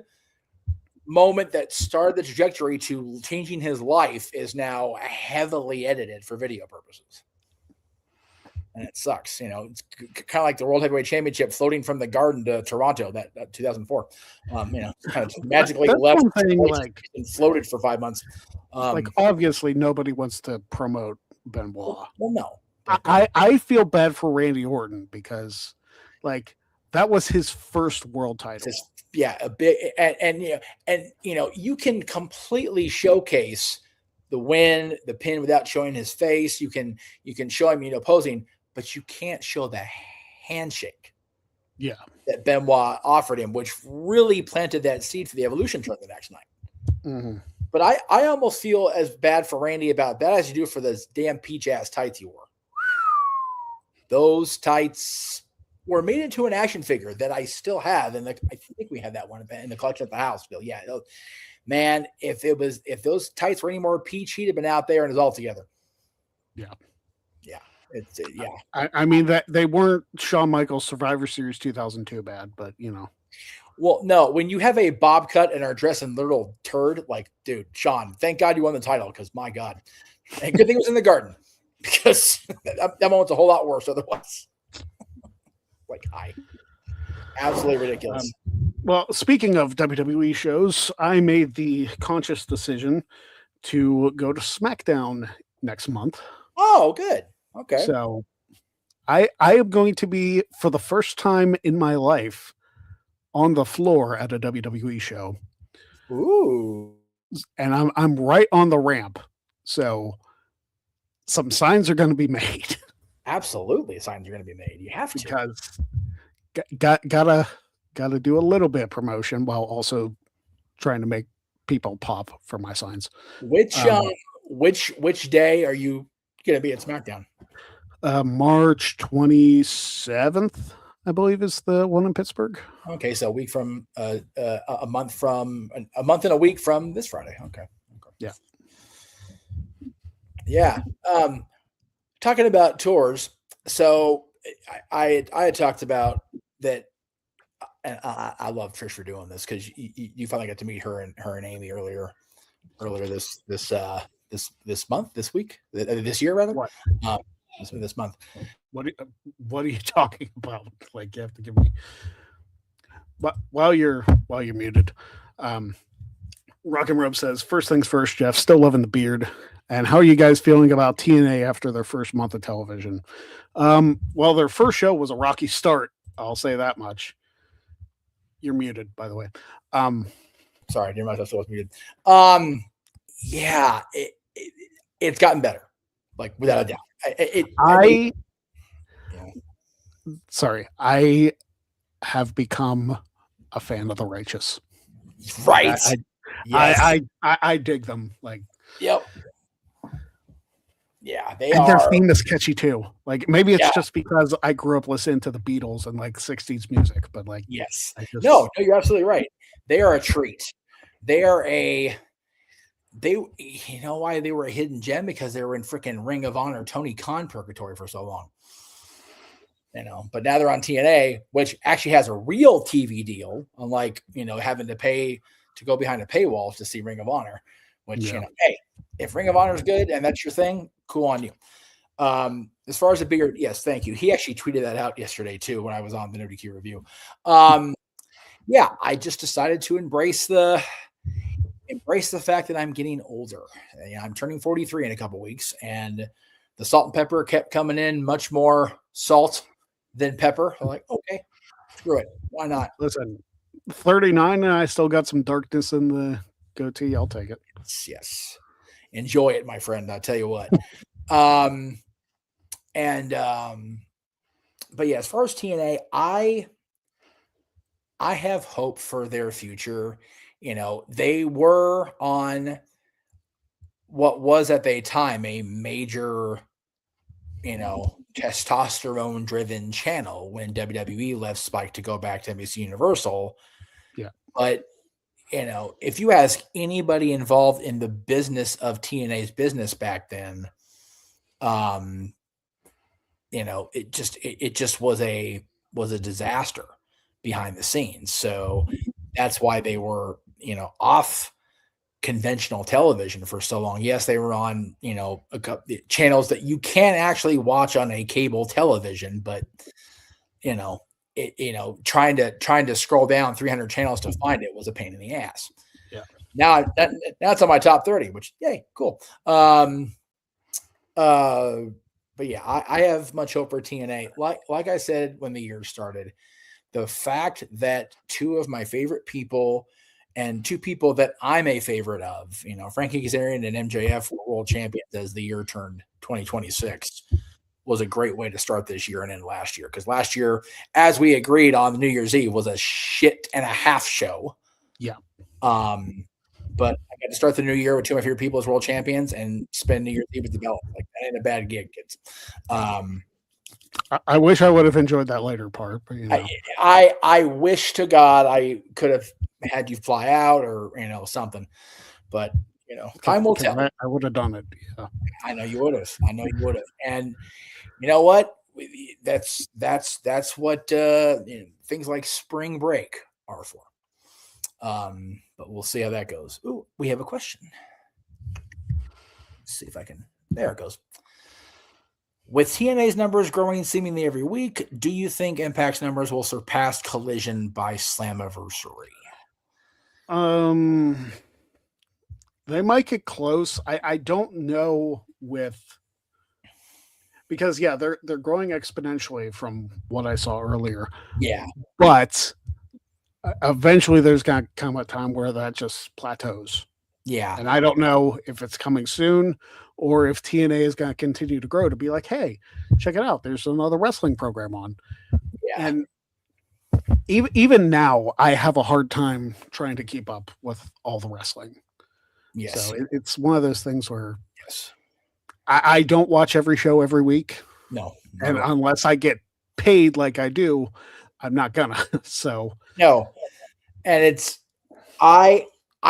moment that started the trajectory to changing his life is now heavily edited for video purposes. And it sucks. It's kind of like the World Heavyweight Championship floating from the Garden to Toronto, that 2004. Kind of magically left and floated for 5 months. Obviously, nobody wants to promote Benoit. Well, no. I feel bad for Randy Orton because, that was his first world title. A big and you can completely showcase the win, the pin without showing his face. You can show him posing, but you can't show the handshake. Yeah, that Benoit offered him, which really planted that seed for the Evolution turn the next night. Mm-hmm. But I almost feel as bad for Randy about that as you do for those damn peach ass tights he wore. Those tights were made into an action figure that I still have, and I think we had that one in the collection at the house. Bill, yeah, man, if those tights were any more peach, he'd have been out there and it's all together. Yeah. I mean that they weren't Shawn Michaels Survivor Series 2002 bad, but Well, no, when you have a bob cut and are dressed in little turd, dude, Shawn, thank God you won the title because my God, and good thing it was in the Garden because that moment's a whole lot worse otherwise. Absolutely ridiculous. Well, speaking of WWE shows, I made the conscious decision to go to SmackDown next month. Oh, good. Okay. So I am going to be, for the first time in my life, on the floor at a WWE show. Ooh. And I'm right on the ramp. So some signs are going to be made. Absolutely, signs are going to be made. You have to. Because gotta do a little bit of promotion while also trying to make people pop for my signs. Which day are you going to be at SmackDown? March 27th, I believe, is the one in Pittsburgh. Okay, so a week from a month and a week from this Friday. Okay. Yeah. Talking about tours, so I had talked about that, and I love Trish for doing this because you finally got to meet her and Amy earlier this month, this week, this year rather. What? This month. What are you talking about? You have to give me. But while you're muted, Rock and Robe says, first things first, Jeff, still loving the beard. And how are you guys feeling about TNA after their first month of television? Well, their first show was a rocky start. I'll say that much. You're muted, by the way. Sorry, near myself, I was muted. Yeah, it's gotten better, without a doubt. Sorry, I have become a fan of the Righteous. Right. I dig them. Yep. Yeah, their theme is catchy too. Maybe it's just because I grew up listening to the Beatles and 60s music, but yes. No, you're absolutely right. They are a treat. You know why they were a hidden gem? Because they were in freaking Ring of Honor, Tony Khan purgatory for so long. But now they're on TNA, which actually has a real TV deal, unlike, having to pay to go behind a paywall to see Ring of Honor, which, hey, if Ring of Honor is good and that's your thing, cool on you. As far as a bigger, yes, thank you. He actually tweeted that out yesterday too when I was on the NoDQ review. Yeah, I just decided to embrace the fact that I'm getting older. I'm turning 43 in a couple weeks, and the salt and pepper kept coming in much more salt than pepper. I'm like, okay, screw it. Why not? Listen, 39 and I still got some darkness in the goatee. I'll take it. Yes. Enjoy it, my friend. I'll tell you what. But yeah, as far as TNA, I have hope for their future. They were on what was at the time a major, testosterone driven channel when WWE left Spike to go back to NBC Universal. Yeah. But, if you ask anybody involved in the business of TNA's business back then, it just was a disaster behind the scenes. So that's why they were, off conventional television for so long. Yes, they were on, a couple channels that you can actually watch on a cable television, but trying to scroll down 300 channels to find it was a pain in the ass. Yeah. Now that's on my top 30, which yay, cool. But yeah, I have much hope for TNA. Like I said when the year started, the fact that two of my favorite people and two people that I'm a favorite of, Frankie Kazarian and MJF were world champions as the year turned 2026 was a great way to start this year and end last year. Because last year, as we agreed on New Year's Eve, was a shit and a half show. Yeah. But I got to start the new year with two of my favorite people as world champions and spend New Year's Eve with the belt. Like, that ain't a bad gig, kids. I wish I would have enjoyed that later part, but I wish to God I could have had you fly out or something, but time will tell. I would have done it. Yeah. I know you would have. And you know what? That's what things like spring break are for. But we'll see how that goes. Ooh, we have a question. Let's see if I can. There it goes. With TNA's numbers growing seemingly every week, do you think Impact's numbers will surpass Collision by Slammiversary? They might get close. I don't know because they're growing exponentially from what I saw earlier. Yeah. But eventually there's going to come a time where that just plateaus. Yeah. And I don't know if it's coming soon or if TNA is going to continue to grow to be like, hey, check it out. There's another wrestling program on. Yeah. And even now, I have a hard time trying to keep up with all the wrestling. Yes. So it's one of those things where yes, I don't watch every show every week. No. And unless I get paid like I do, I'm not gonna. So no. And it's I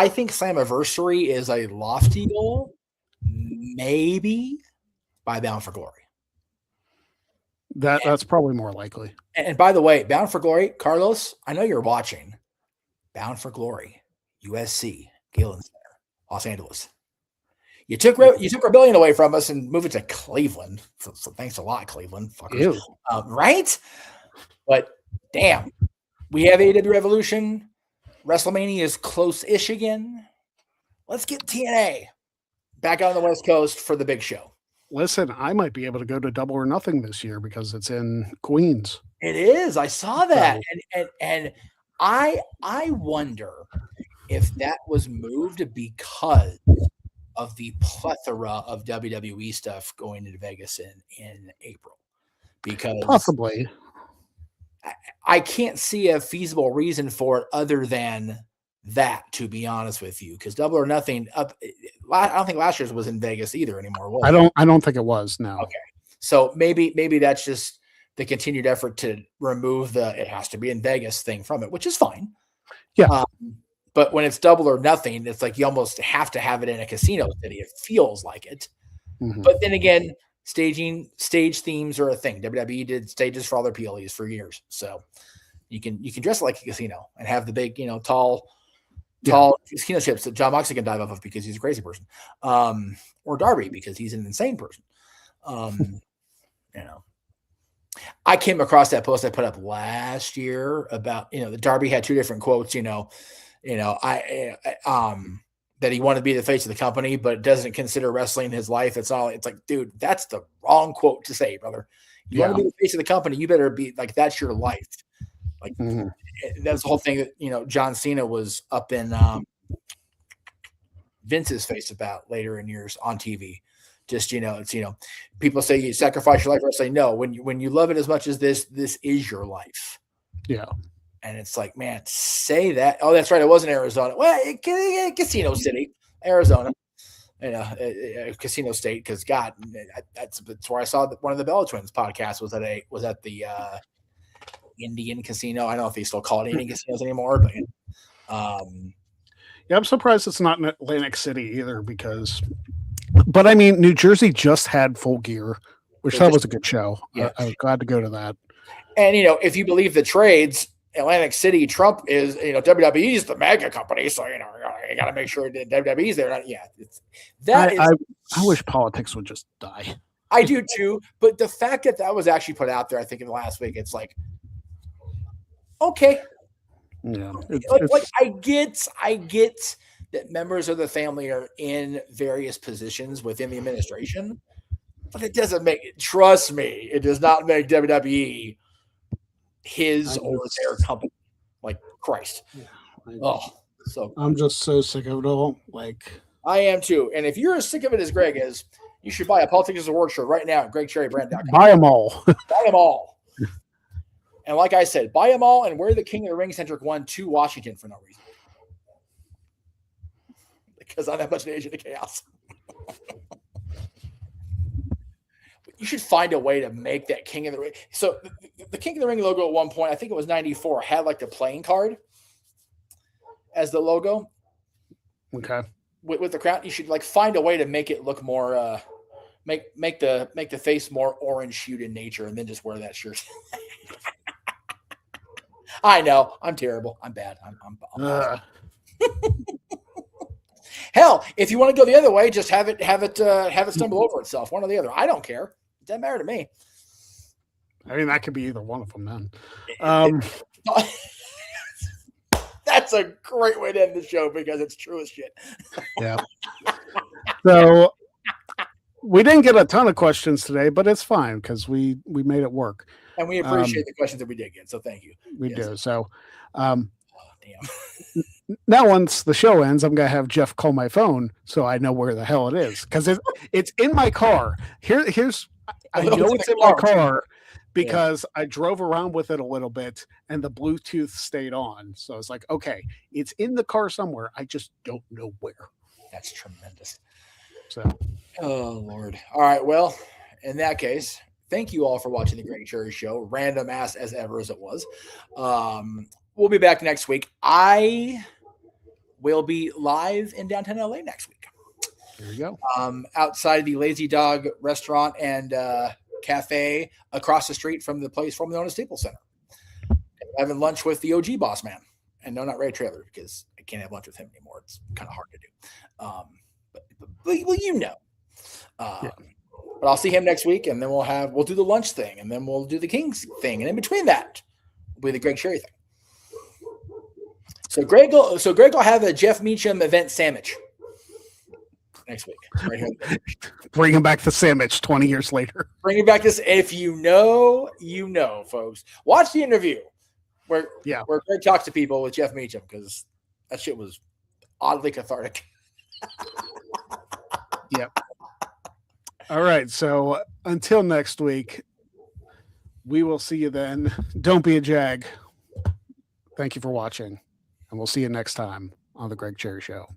think Slammiversary is a lofty goal, maybe by Bound for Glory. That's probably more likely. And by the way, Bound for Glory, Carlos, I know you're watching. Bound for Glory, USC, Galen Center, Los Angeles. You took Rebellion away from us and moved it to Cleveland. So thanks a lot, Cleveland. Fuckers. Right? But damn, we have AEW Revolution. WrestleMania is close-ish again. Let's get TNA back out on the West Coast for the big show. Listen, I might be able to go to Double or Nothing this year because it's in Queens. It is. I saw that. And I wonder if that was moved because of the plethora of WWE stuff going into Vegas in April. Because possibly. I can't see a feasible reason for it other than that, to be honest with you, because Double or Nothing I don't think last year's was in Vegas either anymore. Was it? I don't think it was. No. Okay. So maybe that's just the continued effort to remove it has to be in Vegas thing from it, which is fine. Yeah. But when it's Double or Nothing, it's like you almost have to have it in a casino city. It feels like it. Mm-hmm. But then again, stage themes are a thing. WWE did stages for all their PLEs for years. So you can dress like a casino and have the big, tall casino ships that John Moxley can dive off of because he's a crazy person. Or Darby because he's an insane person. You know, I came across that post I put up last year about, the Darby had two different quotes, that he wanted to be the face of the company, but doesn't consider wrestling his life. It's like, dude, that's the wrong quote to say, brother. You want to be the face of the company, you better be like, that's your life. Like that's the whole thing that, John Cena was up in Vince's face about later in years on TV. Just, it's, people say you sacrifice your life. I say, no, when you love it as much as this is your life. Yeah. And it's like, man, say that. Oh, that's right. It wasn't Arizona. Well, Casino City, Arizona, Casino State. Because God, that's where I saw one of the Bella Twins podcasts was at the Indian Casino. I don't know if they still call it Indian casinos anymore, but yeah, I'm surprised it's not in Atlantic City either. But I mean, New Jersey just had Full Gear, which that was a good show. Yeah. I was glad to go to that. And if you believe the trades, Atlantic City, Trump is, WWE is the mega company, so you got to make sure that WWE's there. I wish politics would just die. I do too, but the fact that was actually put out there, I think in the last week, it's like, okay, yeah, I get that members of the family are in various positions within the administration, but it doesn't trust me, it does not make WWE his or their company. Like, Christ. Yeah, so I'm just so sick of it all. Like, I am too. And if you're as sick of it as Greg is, you should buy a Politics Award shirt right now at GregCherryBrand.com. Buy them all. Buy them all. And like I said, buy them all and wear the King of the Ring centric one to Washington for no reason. Because I'm that much an agent of chaos. You should find a way to make that King of the Ring. So the King of the Ring logo at one point, I think it was 94, had like the playing card as the logo. Okay. With the crown, you should like find a way to make it look more make the face more orange hued in nature, and then just wear that shirt. I know I'm terrible. I'm bad. I'm Hell, if you want to go the other way, just have it stumble over itself, one or the other. I don't care. It doesn't matter to me. I mean, that could be either one of them then. That's a great way to end the show because it's true as shit. Yeah. So we didn't get a ton of questions today, but it's fine because we made it work. And we appreciate the questions that we did get. So thank you. We do. So damn. Now, once the show ends, I'm going to have Jeff call my phone so I know where the hell it is because it's in my car. I know it's in my car because I drove around with it a little bit and the Bluetooth stayed on. So it's like, okay, it's in the car somewhere. I just don't know where. That's tremendous. So, oh Lord. All right. Well, in that case, thank you all for watching the Greg Cherry Show. Random ass as ever as it was. We'll be back next week. I will be live in downtown LA next week. There you go. Outside the Lazy Dog restaurant and cafe across the street from the place formerly known as Staples Center. Having lunch with the OG boss man. And no, not Ray Traylor, because I can't have lunch with him anymore. It's kind of hard to do. But you know. But I'll see him next week, and then we'll do the lunch thing, and then we'll do the Kings thing, and in between that will be the Greg Cherry thing. So Greg will have a Jeff Meacham event sandwich next week. Right here. Bringing back the sandwich 20 years later. Bringing back this. If you know, folks. Watch the interview where Greg talks to people with Jeff Meacham because that shit was oddly cathartic. Yep. All right. So until next week, we will see you then. Don't be a jag. Thank you for watching. And we'll see you next time on The Greg Cherry Show.